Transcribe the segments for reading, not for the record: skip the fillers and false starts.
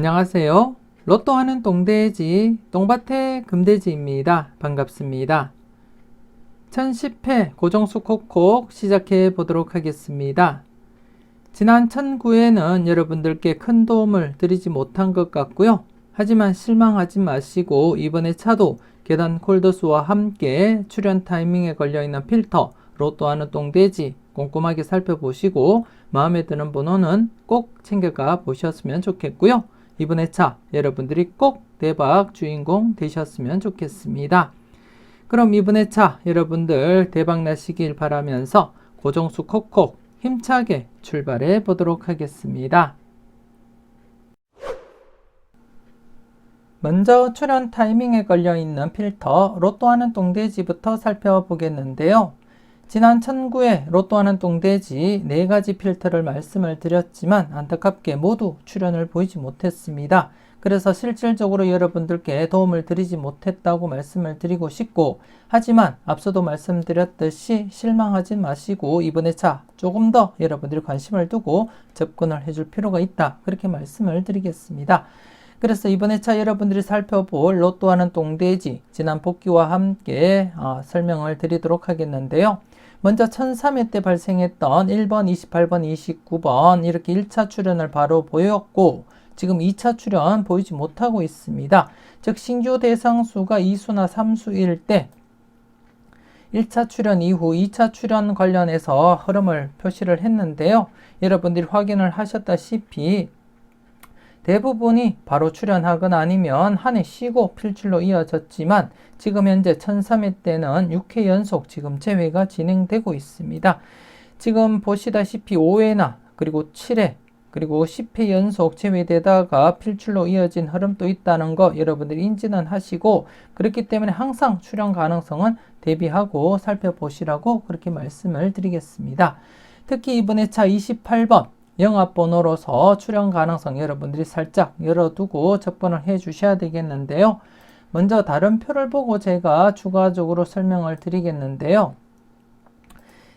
안녕하세요. 로또하는 똥돼지, 똥밭의 금돼지입니다. 반갑습니다. 1010회 고정수 콕콕 시작해 보도록 하겠습니다. 지난 1009회는 여러분들께 큰 도움을 드리지 못한 것 같고요. 하지만 실망하지 마시고 이번에 차도 계단 콜더수와 함께 출연 타이밍에 걸려있는 필터, 로또하는 똥돼지 꼼꼼하게 살펴보시고 마음에 드는 번호는 꼭 챙겨가 보셨으면 좋겠고요. 이번 회차 여러분들이 꼭 대박 주인공 되셨으면 좋겠습니다. 그럼 이번 회차 여러분들 대박 나시길 바라면서 고정수 콕콕 힘차게 출발해 보도록 하겠습니다. 먼저 출연 타이밍에 걸려있는 필터 로또하는 똥돼지부터 살펴보겠는데요. 지난 1009회 로또하는 똥돼지 4가지 필터를 말씀을 드렸지만 안타깝게 모두 출연을 보이지 못했습니다. 그래서 실질적으로 여러분들께 도움을 드리지 못했다고 말씀을 드리고 싶고, 하지만 앞서도 말씀드렸듯이 실망하지 마시고 이번 회차 조금 더 여러분들이 관심을 두고 접근을 해줄 필요가 있다, 그렇게 말씀을 드리겠습니다. 그래서 이번 회차 여러분들이 살펴볼 로또하는 똥돼지 지난 복귀와 함께 설명을 드리도록 하겠는데요. 먼저 1003회 때 발생했던 1번, 28번, 29번 이렇게 1차 출연을 바로 보였고, 지금 2차 출연 보이지 못하고 있습니다. 즉 신규 대상수가 2수나 3수일 때 1차 출연 이후 2차 출연 관련해서 흐름을 표시를 했는데요. 여러분들이 확인을 하셨다시피 대부분이 바로 출연하거나 아니면 한 해 쉬고 필출로 이어졌지만, 지금 현재 1003회 때는 6회 연속 지금 재회가 진행되고 있습니다. 지금 보시다시피 5회나 그리고 7회 그리고 10회 연속 재회되다가 필출로 이어진 흐름도 있다는 거 여러분들이 인지는 하시고, 그렇기 때문에 항상 출연 가능성은 대비하고 살펴보시라고 그렇게 말씀을 드리겠습니다. 특히 이번 회차 28번 영합번호로서 출연 가능성 여러분들이 살짝 열어두고 접근을 해 주셔야 되겠는데요. 먼저 다른 표를 보고 제가 추가적으로 설명을 드리겠는데요.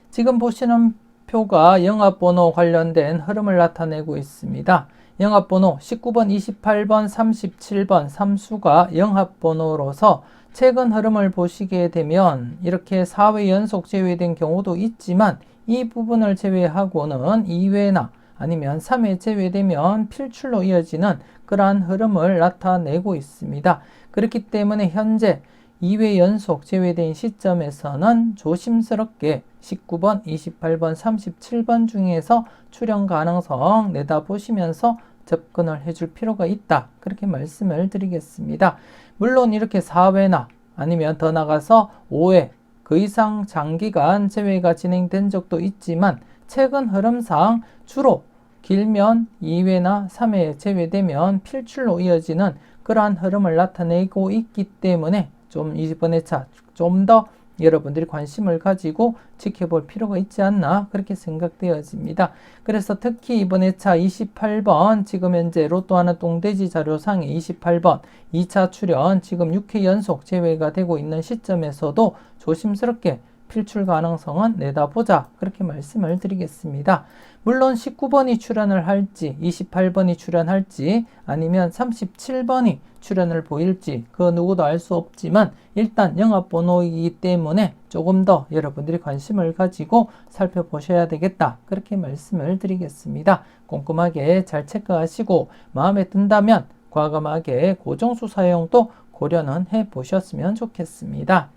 지금 보시는 표가 영합번호 관련된 흐름을 나타내고 있습니다. 영합번호 19번, 28번, 37번 3수가 영합번호로서 최근 흐름을 보시게 되면 이렇게 4회 연속 제외된 경우도 있지만, 이 부분을 제외하고는 2회나 아니면 3회 제외되면 필출로 이어지는 그러한 흐름을 나타내고 있습니다. 그렇기 때문에 현재 2회 연속 제외된 시점에서는 조심스럽게 19번, 28번, 37번 중에서 출연 가능성 내다보시면서 접근을 해줄 필요가 있다, 그렇게 말씀을 드리겠습니다. 물론 이렇게 4회나 아니면 더 나가서 5회 그 이상 장기간 제외가 진행된 적도 있지만, 최근 흐름상 주로 길면 2회나 3회에 제외되면 필출로 이어지는 그러한 흐름을 나타내고 있기 때문에 좀 이번 회차 좀 더 여러분들이 관심을 가지고 지켜볼 필요가 있지 않나, 그렇게 생각되어집니다. 그래서 특히 이번 회차 28번 지금 현재 로또하는 똥돼지 자료상에 28번 2차 출연 지금 6회 연속 제외가 되고 있는 시점에서도 조심스럽게 필출 가능성은 내다보자, 그렇게 말씀을 드리겠습니다. 물론 19번이 출연을 할지 28번이 출연할지 아니면 37번이 출연을 보일지 그 누구도 알 수 없지만, 일단 영합번호이기 때문에 조금 더 여러분들이 관심을 가지고 살펴보셔야 되겠다, 그렇게 말씀을 드리겠습니다. 꼼꼼하게 잘 체크하시고 마음에 든다면 과감하게 고정수 사용도 고려는 해 보셨으면 좋겠습니다.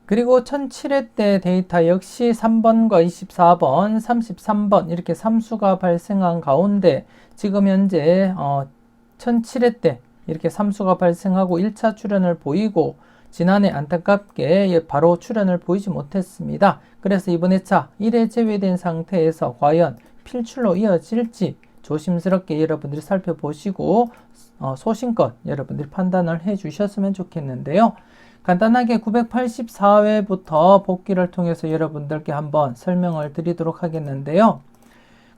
그리고 1007회 때 데이터 역시 3번과 24번, 33번 이렇게 3수가 발생한 가운데 지금 현재 1007회 때 이렇게 3수가 발생하고 1차 출연을 보이고, 지난해 안타깝게 바로 출연을 보이지 못했습니다. 그래서 이번 회차 1회 제외된 상태에서 과연 필출로 이어질지 조심스럽게 여러분들이 살펴보시고 소신껏 여러분들이 판단을 해 주셨으면 좋겠는데요. 간단하게 984회부터 복귀를 통해서 여러분들께 한번 설명을 드리도록 하겠는데요.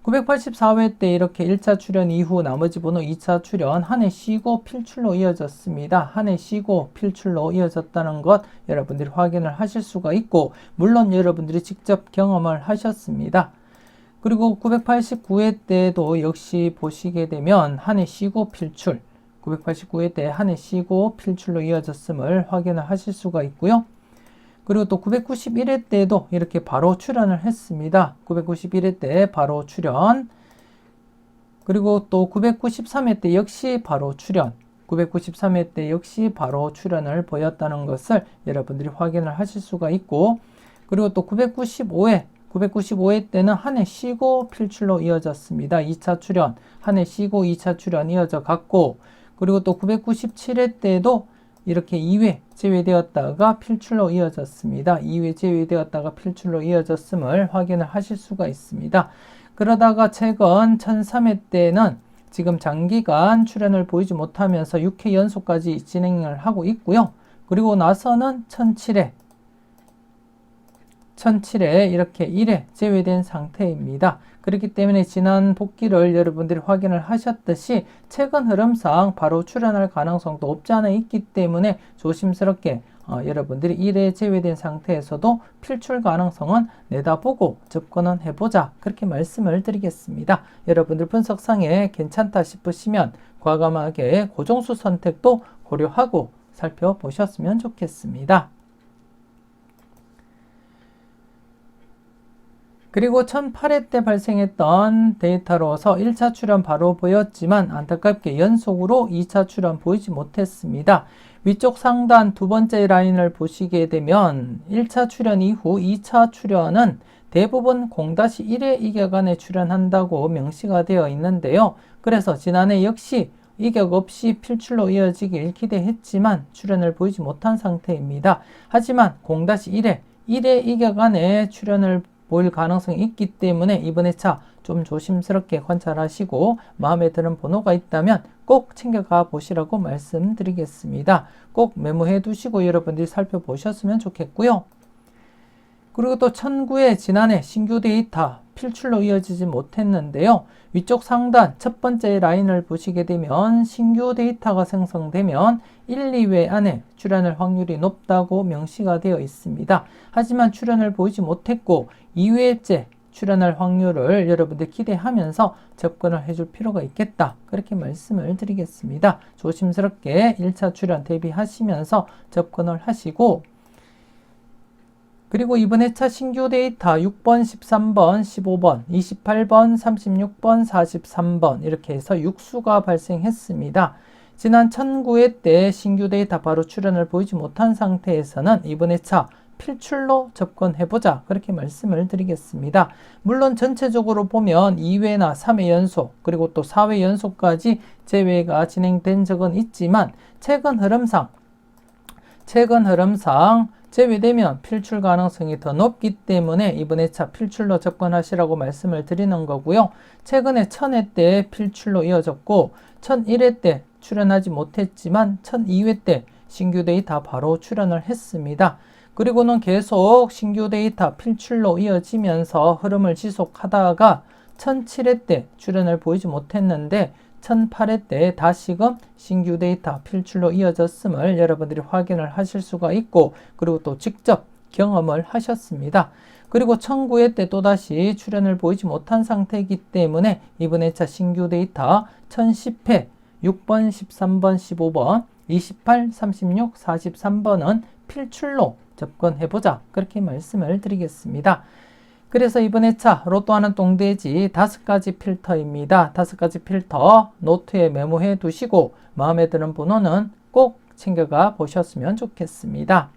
984회 때 이렇게 1차 출연 이후 나머지 번호 2차 출연 한 해 쉬고 필출로 이어졌습니다. 한 해 쉬고 필출로 이어졌다는 것 여러분들이 확인을 하실 수가 있고 물론 여러분들이 직접 경험을 하셨습니다. 그리고 989회 때도 역시 보시게 되면 한 해 쉬고 필출 989회 때 한 해 쉬고 필출로 이어졌음을 확인을 하실 수가 있고요. 그리고 또 991회 때도 이렇게 바로 출연을 했습니다. 991회 때 바로 출연. 그리고 또 993회 때 역시 바로 출연. 993회 때 역시 바로 출연을 보였다는 것을 여러분들이 확인을 하실 수가 있고, 그리고 또 995회 때는 한 해 쉬고 필출로 이어졌습니다. 2차 출연. 한 해 쉬고 2차 출연 이어져 갔고, 그리고 또 997회 때도 이렇게 2회 제외되었다가 필출로 이어졌습니다. 2회 제외되었다가 필출로 이어졌음을 확인을 하실 수가 있습니다. 그러다가 최근 1003회 때는 지금 장기간 출연을 보이지 못하면서 6회 연속까지 진행을 하고 있고요. 그리고 나서는 1007회 이렇게 1회 제외된 상태입니다. 그렇기 때문에 지난 복귀를 여러분들이 확인을 하셨듯이 최근 흐름상 바로 출연할 가능성도 없지 않아 있기 때문에 조심스럽게 여러분들이 1회 제외된 상태에서도 필출 가능성은 내다보고 접근은 해보자 그렇게 말씀을 드리겠습니다. 여러분들 분석상에 괜찮다 싶으시면 과감하게 고정수 선택도 고려하고 살펴보셨으면 좋겠습니다. 그리고 1008회 때 발생했던 데이터로서 1차 출연 바로 보였지만 안타깝게 연속으로 2차 출연 보이지 못했습니다. 위쪽 상단 두 번째 라인을 보시게 되면 1차 출연 이후 2차 출연은 대부분 0-1회 이격안에 출연한다고 명시가 되어 있는데요. 그래서 지난해 역시 이격 없이 필출로 이어지길 기대했지만 출연을 보이지 못한 상태입니다. 하지만 0-1회, 1회 이격안에 출연을 보일 가능성이 있기 때문에 이번 회차 좀 조심스럽게 관찰하시고 마음에 드는 번호가 있다면 꼭 챙겨가 보시라고 말씀드리겠습니다. 꼭 메모해 두시고 여러분들이 살펴보셨으면 좋겠고요. 그리고 또 1009회 지난해 신규 데이터 필출로 이어지지 못했는데요. 위쪽 상단 첫 번째 라인을 보시게 되면 신규 데이터가 생성되면 1, 2회 안에 출연할 확률이 높다고 명시가 되어 있습니다. 하지만 출연을 보이지 못했고 2회째 출연할 확률을 여러분들 기대하면서 접근을 해줄 필요가 있겠다. 그렇게 말씀을 드리겠습니다. 조심스럽게 1차 출연 대비하시면서 접근을 하시고 그리고 이번 회차 신규 데이터 6번, 13번, 15번, 28번, 36번, 43번 이렇게 해서 6수가 발생했습니다. 지난 1009회 때 신규 데이터 바로 출연을 보이지 못한 상태에서는 이번 회차 필출로 접근해보자 그렇게 말씀을 드리겠습니다. 물론 전체적으로 보면 2회나 3회 연속 그리고 또 4회 연속까지 제외가 진행된 적은 있지만 최근 흐름상 제외되면 필출 가능성이 더 높기 때문에 이번 회차 필출로 접근하시라고 말씀을 드리는 거고요. 최근에 1000회 때 필출로 이어졌고 1001회 때 출연하지 못했지만 1002회 때 신규 데이터 바로 출연을 했습니다. 그리고는 계속 신규 데이터 필출로 이어지면서 흐름을 지속하다가 1007회 때 출연을 보이지 못했는데 1008회 때 다시금 신규 데이터 필출로 이어졌음을 여러분들이 확인을 하실 수가 있고 그리고 또 직접 경험을 하셨습니다. 그리고 1009회 때 또다시 출연을 보이지 못한 상태이기 때문에 이번 회차 신규 데이터 1010회 6번, 13번, 15번, 28, 36, 43번은 필출로 접근해보자 그렇게 말씀을 드리겠습니다. 그래서 이번 회차 로또 하는 똥돼지 5가지 필터입니다. 5가지 필터 노트에 메모해 두시고 마음에 드는 번호는 꼭 챙겨가 보셨으면 좋겠습니다.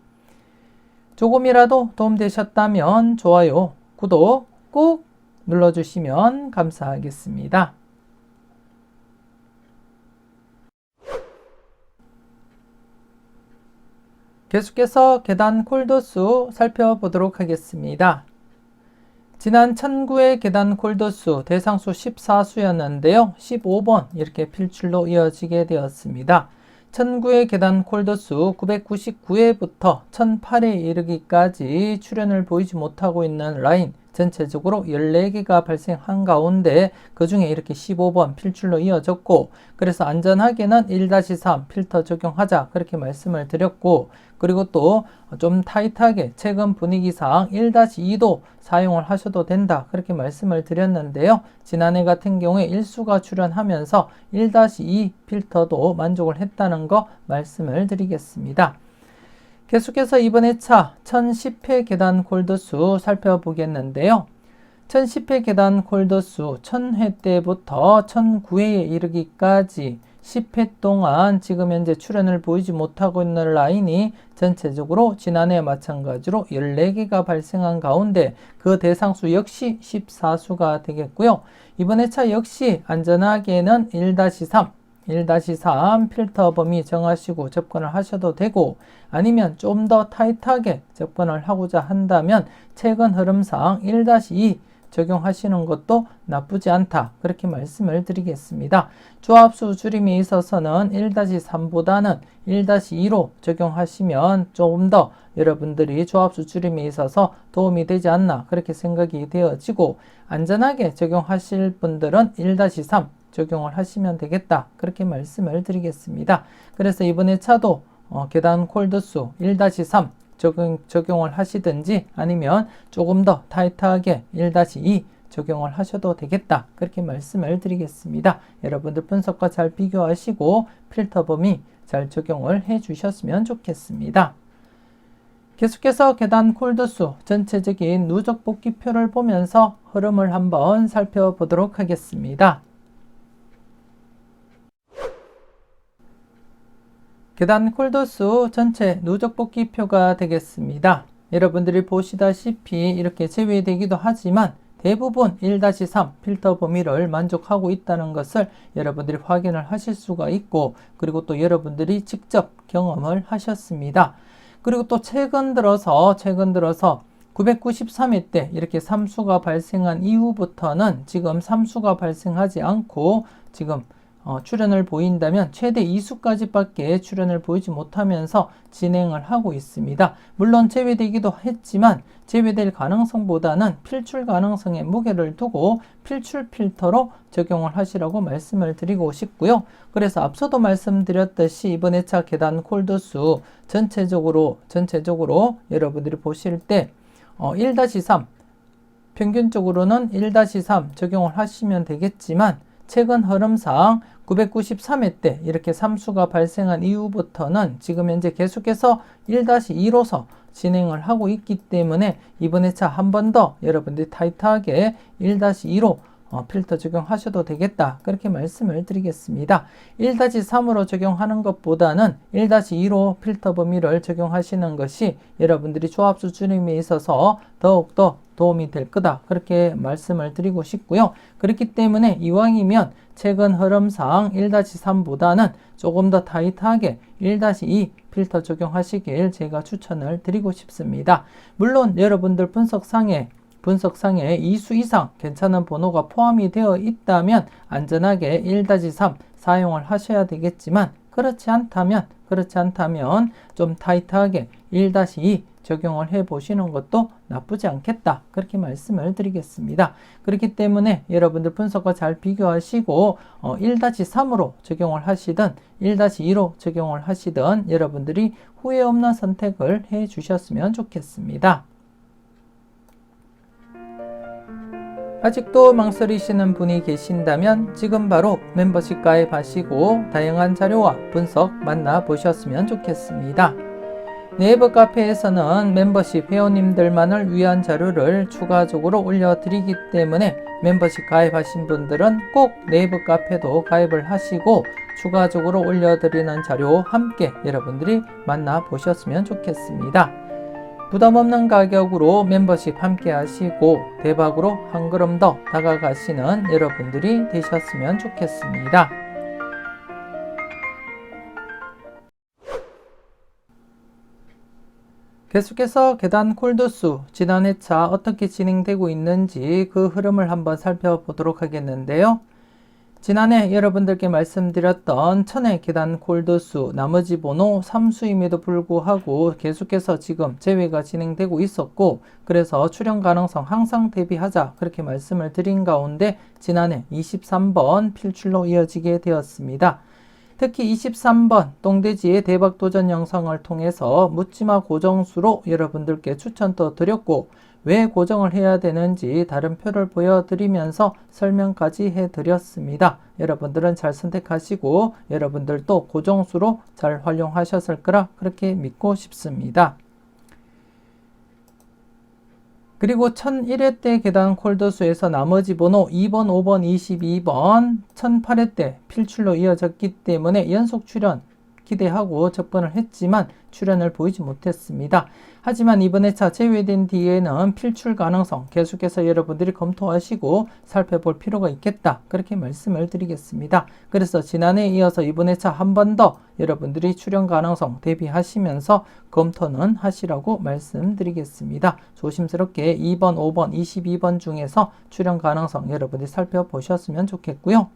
조금이라도 도움되셨다면 좋아요, 구독 꼭 눌러주시면 감사하겠습니다. 계속해서 계단 콜도수 살펴보도록 하겠습니다. 지난 1009회 계단 콜도수 대상수 14수였는데요. 15번 이렇게 필출로 이어지게 되었습니다. 1009회 계단 콜도수 999회부터 1008회 이르기까지 출연을 보이지 못하고 있는 라인 전체적으로 14개가 발생한 가운데 그 중에 이렇게 15번 필출로 이어졌고, 그래서 안전하게는 1-3 필터 적용하자 그렇게 말씀을 드렸고, 그리고 또 좀 타이트하게 최근 분위기상 1-2도 사용을 하셔도 된다 그렇게 말씀을 드렸는데요. 지난해 같은 경우에 일수가 출현하면서 1-2 필터도 만족을 했다는 거 말씀을 드리겠습니다. 계속해서 이번 회차 1010회 계단 콜드수 살펴보겠는데요. 1010회 계단 콜드수 1000회 때부터 1009회에 이르기까지 10회 동안 지금 현재 출현을 보이지 못하고 있는 라인이 전체적으로 지난해와 마찬가지로 14개가 발생한 가운데 그 대상수 역시 14수가 되겠고요. 이번 회차 역시 안전하게는 1-3 필터 범위 정하시고 접근을 하셔도 되고, 아니면 좀 더 타이트하게 접근을 하고자 한다면 최근 흐름상 1-2 적용하시는 것도 나쁘지 않다 그렇게 말씀을 드리겠습니다. 조합수 줄임에 있어서는 1-3보다는 1-2로 적용하시면 조금 더 여러분들이 조합수 줄임에 있어서 도움이 되지 않나 그렇게 생각이 되어지고, 안전하게 적용하실 분들은 1-3 적용을 하시면 되겠다 그렇게 말씀을 드리겠습니다. 그래서 이번에 차도 계단 콜드수 1-3 적용을 하시든지, 아니면 조금 더 타이트하게 1-2 적용을 하셔도 되겠다 그렇게 말씀을 드리겠습니다. 여러분들 분석과 잘 비교하시고 필터 범위 잘 적용을 해 주셨으면 좋겠습니다. 계속해서 계단 콜드수 전체적인 누적 복귀표를 보면서 흐름을 한번 살펴보도록 하겠습니다. 계단 콜드수 전체 누적 복귀표가 되겠습니다. 여러분들이 보시다시피 이렇게 제외되기도 하지만 대부분 1-3 필터 범위를 만족하고 있다는 것을 여러분들이 확인을 하실 수가 있고, 그리고 또 여러분들이 직접 경험을 하셨습니다. 그리고 또 최근 들어서 993회 때 이렇게 3수가 발생한 이후부터는 지금 3수가 발생하지 않고 지금 출현을 보인다면 최대 2수까지 밖에 출현을 보이지 못하면서 진행을 하고 있습니다. 물론 제외되기도 했지만 제외될 가능성보다는 필출 가능성에 무게를 두고 필출 필터로 적용을 하시라고 말씀을 드리고 싶고요. 그래서 앞서도 말씀드렸듯이 이번 회차 계단 콜드수 전체적으로 여러분들이 보실 때 1-3 평균적으로는 1-3 적용을 하시면 되겠지만, 최근 흐름상 993회 때 이렇게 3수가 발생한 이후부터는 지금 현재 계속해서 1-2로서 진행을 하고 있기 때문에 이번 회차 한 번 더 여러분들이 타이트하게 1-2로 필터 적용하셔도 되겠다 그렇게 말씀을 드리겠습니다. 1-3으로 적용하는 것보다는 1-2로 필터 범위를 적용하시는 것이 여러분들이 조합수 줄임에 있어서 더욱더 도움이 될 거다 그렇게 말씀을 드리고 싶고요. 그렇기 때문에 이왕이면 최근 흐름상 1-3보다는 조금 더 타이트하게 1-2 필터 적용하시길 제가 추천을 드리고 싶습니다. 물론 여러분들 분석상에 2수 이상 괜찮은 번호가 포함이 되어 있다면 안전하게 1-3 사용을 하셔야 되겠지만, 그렇지 않다면 좀 타이트하게 1-2 적용을 해 보시는 것도 나쁘지 않겠다 그렇게 말씀을 드리겠습니다. 그렇기 때문에 여러분들 분석과 잘 비교하시고 1-3으로 적용을 하시든 1-2로 적용을 하시든 여러분들이 후회 없는 선택을 해 주셨으면 좋겠습니다. 아직도 망설이시는 분이 계신다면 지금 바로 멤버십 가입하시고 다양한 자료와 분석 만나보셨으면 좋겠습니다. 네이버 카페에서는 멤버십 회원님들만을 위한 자료를 추가적으로 올려드리기 때문에 멤버십 가입하신 분들은 꼭 네이버 카페도 가입을 하시고 추가적으로 올려드리는 자료 함께 여러분들이 만나보셨으면 좋겠습니다. 부담없는 가격으로 멤버십 함께 하시고 대박으로 한 걸음 더 다가가시는 여러분들이 되셨으면 좋겠습니다. 계속해서 계단 콜드수 지난 회차 어떻게 진행되고 있는지 그 흐름을 한번 살펴보도록 하겠는데요. 지난해 여러분들께 말씀드렸던 천의 계단 콜드수 나머지 번호 3수임에도 불구하고 계속해서 지금 제외가 진행되고 있었고, 그래서 출현 가능성 항상 대비하자 그렇게 말씀을 드린 가운데 지난해 23번 필출로 이어지게 되었습니다. 특히 23번 똥돼지의 대박도전 영상을 통해서 묻지마 고정수로 여러분들께 추천도 드렸고, 왜 고정을 해야 되는지 다른 표를 보여드리면서 설명까지 해드렸습니다. 여러분들은 잘 선택하시고 여러분들도 고정수로 잘 활용하셨을 거라 그렇게 믿고 싶습니다. 그리고 1001회 때 계단 콜드수에서 나머지 번호 2번, 5번, 22번 1008회 때 필출로 이어졌기 때문에 연속 출연 기대하고 접근을 했지만 출연을 보이지 못했습니다. 하지만 이번 회차 제외된 뒤에는 필출 가능성 계속해서 여러분들이 검토하시고 살펴볼 필요가 있겠다 그렇게 말씀을 드리겠습니다. 그래서 지난해에 이어서 이번 회차 한 번 더 여러분들이 출연 가능성 대비하시면서 검토는 하시라고 말씀드리겠습니다. 조심스럽게 2번, 5번, 22번 중에서 출연 가능성 여러분들이 살펴보셨으면 좋겠고요.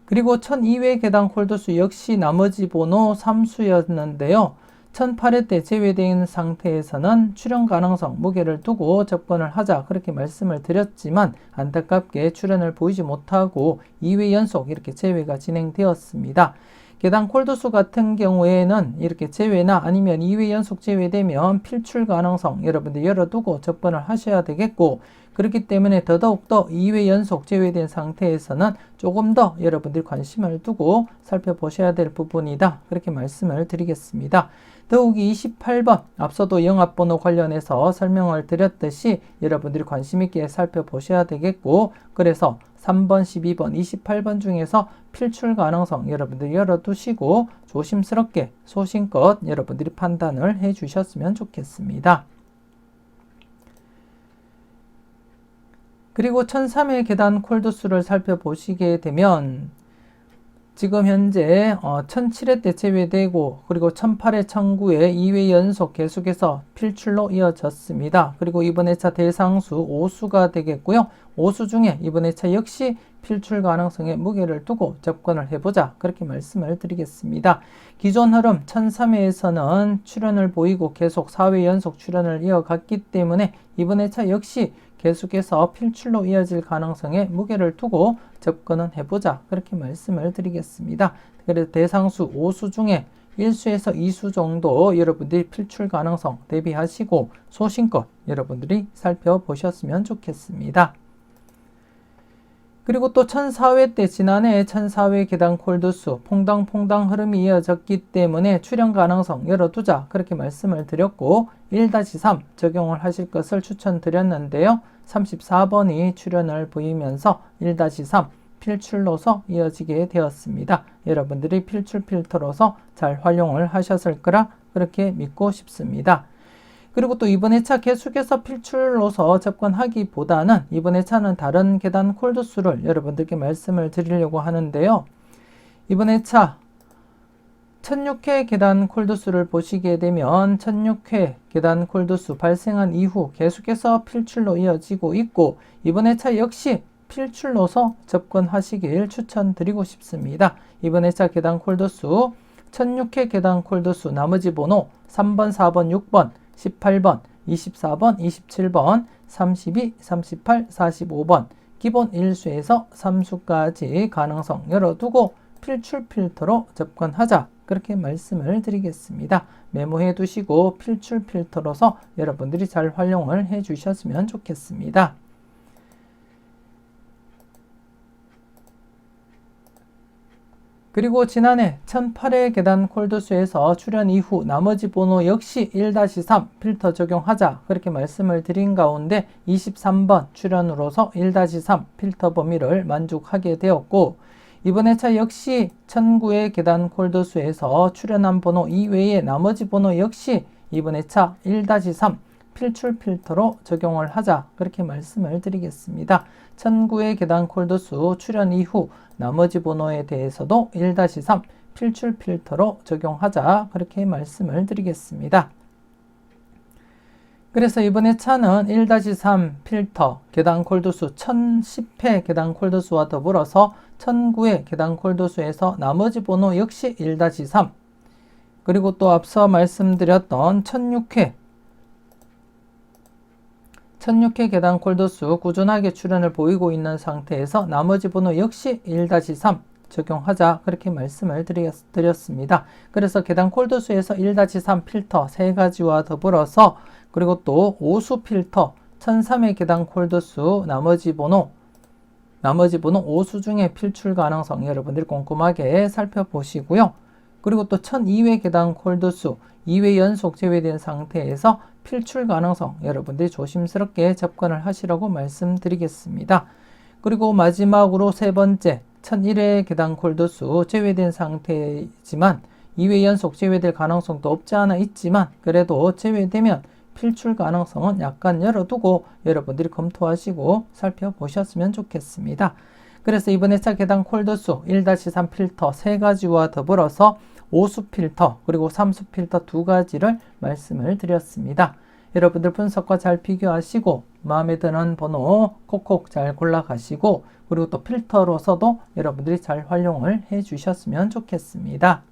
그리고 1002회 계단 콜드수 역시 나머지 번호 3수였는데요. 1008회 때 제외된 상태에서는 출연 가능성 무게를 두고 접근을 하자 그렇게 말씀을 드렸지만 안타깝게 출연을 보이지 못하고 2회 연속 이렇게 제외가 진행되었습니다. 계단 콜드수 같은 경우에는 이렇게 제외나 아니면 2회 연속 제외되면 필출 가능성 여러분들 열어두고 접근을 하셔야 되겠고, 그렇기 때문에 더더욱더 2회 연속 제외된 상태에서는 조금 더 여러분들이 관심을 두고 살펴보셔야 될 부분이다 그렇게 말씀을 드리겠습니다. 더욱이 28번 앞서도 영합번호 관련해서 설명을 드렸듯이 여러분들이 관심 있게 살펴보셔야 되겠고, 그래서 3번, 12번, 28번 중에서 필출 가능성 여러분들이 열어두시고 조심스럽게 소신껏 여러분들이 판단을 해 주셨으면 좋겠습니다. 그리고 1003회 계단 콜드수를 살펴보시게 되면 지금 현재 1007회 때 제외되고 그리고 1008회, 1009회 2회 연속 계속해서 필출로 이어졌습니다. 그리고 이번 회차 대상수 5수가 되겠고요. 5수 중에 이번 회차 역시 필출 가능성에 무게를 두고 접근을 해보자 그렇게 말씀을 드리겠습니다. 기존 흐름 1003회에서는 출연을 보이고 계속 4회 연속 출연을 이어갔기 때문에 이번 회차 역시 계속해서 필출로 이어질 가능성에 무게를 두고 접근은 해보자 그렇게 말씀을 드리겠습니다. 그래서 대상수 5수 중에 1수에서 2수 정도 여러분들이 필출 가능성 대비하시고 소신껏 여러분들이 살펴보셨으면 좋겠습니다. 그리고 또 1004회 때 지난해 1004회 계단 콜드수 퐁당퐁당 흐름이 이어졌기 때문에 출연 가능성 열어두자 그렇게 말씀을 드렸고 1-3 적용을 하실 것을 추천드렸는데요. 34번이 출연을 보이면서 1-3 필출로서 이어지게 되었습니다. 여러분들이 필출 필터로서 잘 활용을 하셨을 거라 그렇게 믿고 싶습니다. 그리고 또 이번 회차 계속해서 필출로서 접근하기보다는 이번 회차는 다른 계단 콜드수를 여러분들께 말씀을 드리려고 하는데요. 이번 회차 1006회 계단 콜드수를 보시게 되면 1006회 계단 콜드수 발생한 이후 계속해서 필출로 이어지고 있고 이번 회차 역시 필출로서 접근하시길 추천드리고 싶습니다. 이번 회차 계단 콜드수 1006회 계단 콜드수 나머지 번호 3번, 4번, 6번 18번, 24번, 27번, 32, 38, 45번 기본 1수에서 3수까지 가능성 열어두고 필출 필터로 접근하자 그렇게 말씀을 드리겠습니다. 메모해 두시고 필출 필터로서 여러분들이 잘 활용을 해 주셨으면 좋겠습니다. 그리고 지난해 1008회 계단 콜드수에서 출연 이후 나머지 번호 역시 1-3 필터 적용하자 그렇게 말씀을 드린 가운데 23번 출연으로서 1-3 필터 범위를 만족하게 되었고 이번 회차 역시 1009회 계단 콜드수에서 출연한 번호 이외에 나머지 번호 역시 이번 회차 1-3 필출 필터로 적용을 하자 그렇게 말씀을 드리겠습니다. 1009회 계단 콜드수 출연 이후 나머지 번호에 대해서도 1-3 필출 필터로 적용하자 그렇게 말씀을 드리겠습니다. 그래서 이번에 차는 1-3 필터 계단 콜도수 1010회 계단 콜도수와 더불어서 1009회 계단 콜도수에서 나머지 번호 역시 1-3, 그리고 또 앞서 말씀드렸던 1006회 계단 콜도수 꾸준하게 출현을 보이고 있는 상태에서 나머지 번호 역시 1-3 적용하자, 그렇게 말씀을 드렸습니다. 그래서 계단 콜도수에서 1-3 필터 3가지와 더불어서, 그리고 또 오수 필터 1003의 계단 콜도수 나머지 번호 오수 중에 필출 가능성 여러분들이 꼼꼼하게 살펴보시고요. 그리고 또 1002회 계단 콜도수 2회 연속 제외된 상태에서 필출 가능성 여러분들이 조심스럽게 접근을 하시라고 말씀드리겠습니다. 그리고 마지막으로 세 번째 1001회 계단 콜도수 제외된 상태이지만 2회 연속 제외될 가능성도 없지 않아 있지만, 그래도 제외되면 필출 가능성은 약간 열어두고 여러분들이 검토하시고 살펴보셨으면 좋겠습니다. 그래서 이번에 차 계단 콜도수 1-3 필터 3가지와 더불어서 오수 필터 그리고 삼수 필터 2가지를 말씀을 드렸습니다. 여러분들 분석과 잘 비교하시고 마음에 드는 번호 콕콕 잘 골라가시고, 그리고 또 필터로서도 여러분들이 잘 활용을 해 주셨으면 좋겠습니다.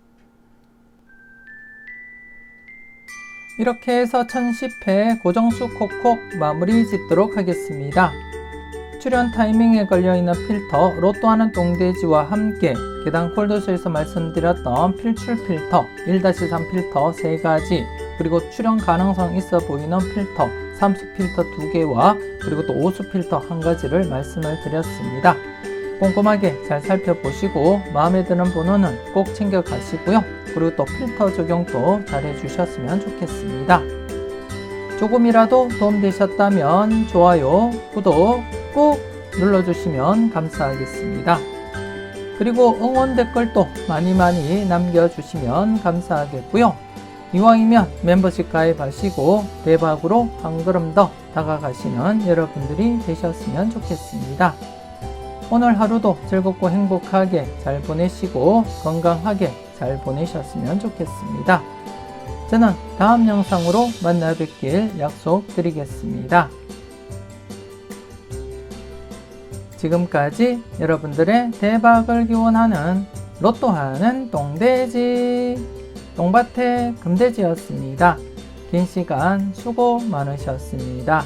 이렇게 해서 1010회 고정수 콕콕 마무리 짓도록 하겠습니다. 출현 타이밍에 걸려있는 필터 로또하는 똥돼지와 함께 계단 콜도수에서 말씀드렸던 필출 필터 1-3 필터 3가지, 그리고 출현 가능성 있어 보이는 필터 삼수 필터 2개와 그리고 또 오수 필터 1가지를 말씀을 드렸습니다. 꼼꼼하게 잘 살펴보시고 마음에 드는 번호는 꼭 챙겨 가시고요. 그리고 또 필터 적용도 잘 해주셨으면 좋겠습니다. 조금이라도 도움되셨다면 좋아요, 구독 꼭 눌러주시면 감사하겠습니다. 그리고 응원 댓글도 많이 남겨주시면 감사하겠고요. 이왕이면 멤버십 가입하시고 대박으로 한 걸음 더 다가가시는 여러분들이 되셨으면 좋겠습니다. 오늘 하루도 즐겁고 행복하게 잘 보내시고 건강하게 잘 보내셨으면 좋겠습니다. 저는 다음 영상으로 만나 뵙길 약속드리겠습니다. 지금까지 여러분들의 대박을 기원하는 로또하는 똥돼지 똥밭의 금돼지였습니다. 긴 시간 수고 많으셨습니다.